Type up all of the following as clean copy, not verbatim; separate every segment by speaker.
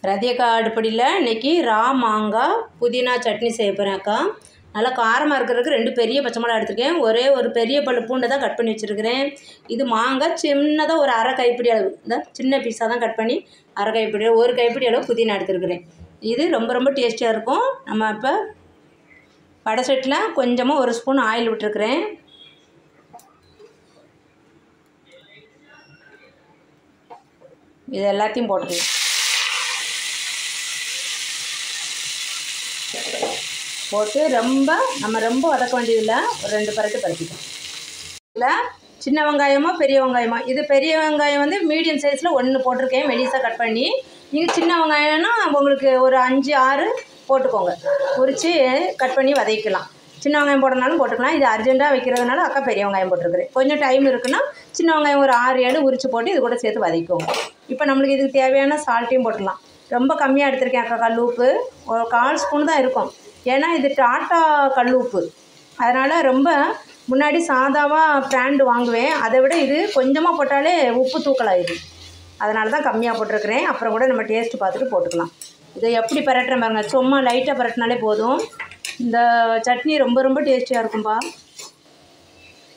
Speaker 1: ரதியக்கா அடுப்படியில் இன்றைக்கி ரா மாங்காய் புதினா சட்னி செய்ய போகிறேன் அக்கா. நல்லா காரமாக இருக்கிறதுக்கு 2 பெரிய பச்சை மிளகா எடுத்துருக்கேன். ஒரே ஒரு பெரிய பல்லு பூண்டை தான் கட் பண்ணி வச்சுருக்கிறேன். இது மாங்காய் சின்னதாக ஒரு அரை கைப்பிடி அளவு, இந்த சின்ன பீஸாக தான் கட் பண்ணி அரை கைப்பிடி, ஒரு கைப்பிடி அளவு புதினா எடுத்துருக்கிறேன். இது ரொம்ப ரொம்ப டேஸ்டியாக இருக்கும். நம்ம இப்போ வடை சட்டியில் கொஞ்சமாக 1 ஸ்பூன் ஆயில் விட்டுருக்குறேன். இது எல்லாத்தையும் போட்டுருக்கேன். போட்டு நம்ம ரொம்ப வதக்க வேண்டியதில்லை. ஒரு 2 பரட்டு பரட்டிக்கலாம். இல்லை சின்ன வெங்காயமோ பெரிய வெங்காயமோ, இது பெரிய வெங்காயம் வந்து மீடியம் சைஸில் 1 போட்டிருக்கேன் மெலிசாக கட் பண்ணி. நீங்கள் சின்ன வெங்காயம்னா உங்களுக்கு ஒரு 5 6 போட்டுக்கோங்க. உரித்து கட் பண்ணி வதக்கலாம். சின்ன வெங்காயம் போடனாலும் போட்டுக்கலாம். இது அர்ஜென்ட்டாக வைக்கிறதுனால அக்கா பெரிய வெங்காயம் போட்டிருக்குறேன். கொஞ்சம் டைம் இருக்குன்னா சின்ன வெங்காயம் ஒரு 6 7 உரித்து போட்டு இது கூட சேர்த்து வதக்குவோங்க. இப்போ நம்மளுக்கு இதுக்கு தேவையான சால்ட்டையும் போட்டுடலாம். ரொம்ப கம்மியாக எடுத்திருக்கேன் அக்கா. கல் உப்பு ஒரு 1/4 ஸ்பூன் தான் இருக்கும். ஏன்னா இது டாட்டா கல் உப்பு, அதனால் ரொம்ப முன்னாடி சாதாவாக பிராண்டு வாங்குவேன். அதை விட இது கொஞ்சமாக போட்டாலே உப்பு தூக்கலாயிடும். அதனால தான் கம்மியாக போட்டிருக்கிறேன். அப்புறம் கூட நம்ம டேஸ்ட்டு பார்த்துட்டு போட்டுக்கலாம். இதை எப்படி பரட்டுறேன் பாருங்க. சும்மா லைட்டாக பரட்டினாலே போதும். இந்த சட்னி ரொம்ப ரொம்ப டேஸ்டியாக இருக்கும்பா.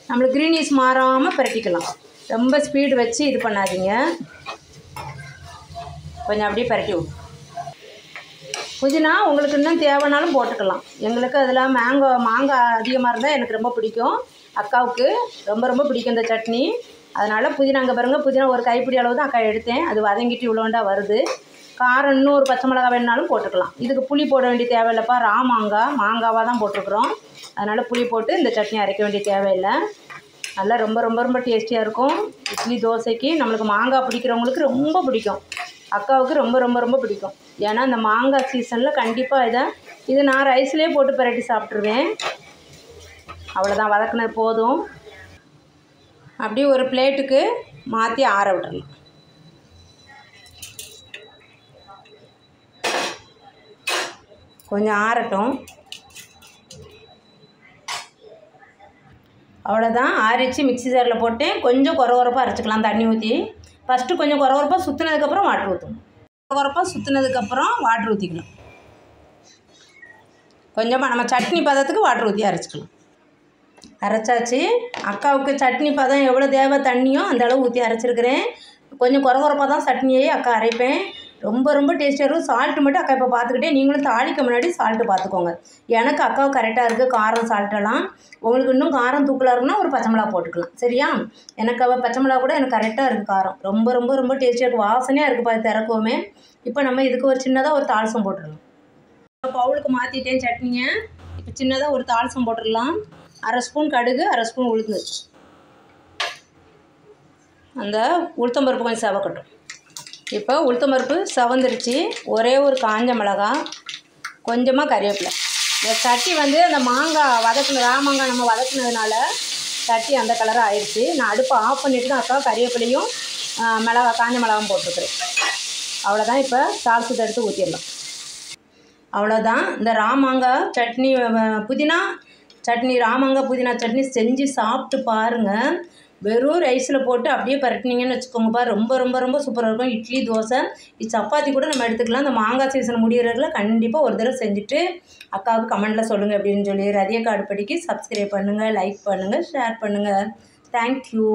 Speaker 1: நம்மளுக்கு க்ரீனிஸ் மாறாமல் பரட்டிக்கலாம். ரொம்ப ஸ்பீடு வச்சு இது பண்ணாதீங்க. கொஞ்சம் அப்படியே பரட்டி விடும். புதினா உங்களுக்கு இன்னும் தேவைனாலும் போட்டுக்கலாம். எங்களுக்கு அதில் மாங்காய் அதிகமாக இருந்தால் எனக்கு ரொம்ப பிடிக்கும். அக்காவுக்கு ரொம்ப ரொம்ப பிடிக்கும் இந்த சட்னி. அதனால் புதினா அங்கே பாருங்கள், புதினா ஒரு கைப்பிடி அளவு தான் அக்கா எடுத்தேன். அது வதங்கிட்டு இவ்வளோண்டா வருது. காரம் இன்னும் ஒரு பச்சை மிளகா வேணுனாலும் போட்டுக்கலாம். இதுக்கு புளி போட வேண்டிய தேவையில்லைப்பா. ரா மாங்காவாக தான் போட்டிருக்குறோம். அதனால் புளி போட்டு இந்த சட்னி அரைக்க வேண்டிய தேவையில்லை. நல்லா ரொம்ப ரொம்ப ரொம்ப டேஸ்டியாக இருக்கும். இட்லி தோசைக்கு நம்மளுக்கு மாங்காய் பிடிக்கிறவங்களுக்கு ரொம்ப பிடிக்கும். அக்காவுக்கு ரொம்ப ரொம்ப ரொம்ப பிடிக்கும். ஏன்னா இந்த மாங்காய் சீசனில் கண்டிப்பாக இது நான் ரைஸ்லேயே போட்டு பரட்டி சாப்பிட்ருவேன். அவ்வளோதான், வதக்குனது போதும். அப்படியே ஒரு பிளேட்டுக்கு மாற்றி ஆற விட்டுறலாம். கொஞ்சம் ஆறட்டும். அவ்வளோதான், ஆறிச்சு மிக்ஸி ஜாரில் போட்டேன். கொஞ்சம் குறகுறப்பாக அரைச்சிக்கலாம் தண்ணி ஊற்றி. ஃபஸ்ட்டு கொஞ்சம் குறகுறப்பாக சுற்றினதுக்கப்புறம் வாட்டர் ஊற்றணும். குறகுறப்பாக சுற்றினதுக்கப்புறம் வாட்டர் ஊற்றிக்கலாம். கொஞ்சமாக நம்ம சட்னி பதத்துக்கு வாட்டர் ஊற்றி அரைச்சிக்கலாம். அரைச்சாச்சு. அக்காவுக்கு சட்னி பதம் எவ்வளோ தேவை தண்ணியோ அந்த அளவு ஊற்றி அரைச்சிருக்கிறேன். கொஞ்சம் குறகுறப்பாக தான் சட்னியே அக்கா அரைப்பேன். ரொம்ப ரொம்ப டேஸ்டியாக இருக்கும். சால்ட்டு மட்டும் அக்கா இப்போ பார்த்துக்கிட்டே, நீங்களும் தாளிக்க முன்னாடி சால்ட்டு பார்த்துக்கோங்க. எனக்கு அக்காவுக்கு கரெக்டாக இருக்குது காரம் சால்ட்டெல்லாம். உங்களுக்கு இன்னும் காரம் தூக்கலாக இருக்குன்னா ஒரு பச்சை மிளகா போட்டுக்கலாம். சரியா? எனக்கு பச்சை மிளகா கூட எனக்கு கரெக்டாக இருக்குது காரம். ரொம்ப ரொம்ப ரொம்ப டேஸ்டியாக இருக்குது. வாசனையாக இருக்குது பார்த்து திறக்கவுமே. இப்போ நம்ம இதுக்கு ஒரு சின்னதாக ஒரு தாளிசம் போட்டுடலாம். பவுலுக்கு மாற்றிட்டேன் சட்னியை. இப்போ சின்னதாக ஒரு தாளிசம் போட்டுடலாம். 1/2 ஸ்பூன் கடுகு, 1/2 ஸ்பூன் உளுந்து. அந்த உளுத்தம்பருப்பு கொஞ்சம் செவக்கட்டும். இப்போ உளுத்தம்பருப்பு செவந்துருச்சு. ஒரே ஒரு காஞ்ச மிளகா, கொஞ்சமாக கறிவேப்பிலை. இந்த சட்டி வந்து அந்த மாங்காய் ரா மாங்காய் நம்ம வதக்குனதுனால சட்டி அந்த கலராக ஆயிடுச்சு. நான் அடுப்பை ஆஃப் பண்ணிவிட்டு தான் அக்கா கறிவேப்பிலையும் காஞ்ச மிளகாவும் போட்டிருக்கிறேன். அவ்வளோதான். இப்போ தாளிசத்தை எடுத்து ஊற்றிடலாம். அவ்வளோதான். இந்த ரா மாங்காய் சட்னி புதினா சட்னி, ரா மாங்காய் புதினா சட்னி செஞ்சு சாப்பிட்டு பாருங்கள். வெறும் ரைஸில் போட்டு அப்படியே பரட்டினீங்கன்னு வச்சுக்கோங்கப்பா. ரொம்ப ரொம்ப ரொம்ப சூப்பராக இருக்கும். இட்லி தோசை சப்பாத்தி கூட நம்ம எடுத்துக்கலாம். இந்த மாங்காய் சீசன் முடிகிறதுல கண்டிப்பாக ஒரு தடவை செஞ்சுட்டு அக்காவுக்கு கமெண்ட்டில் சொல்லுங்கள் அப்படின்னு சொல்லி. ரதியக்கா அடுப்படிக்கு சப்ஸ்கிரைப் பண்ணுங்கள், லைக் பண்ணுங்கள், ஷேர் பண்ணுங்கள். தேங்க்யூ.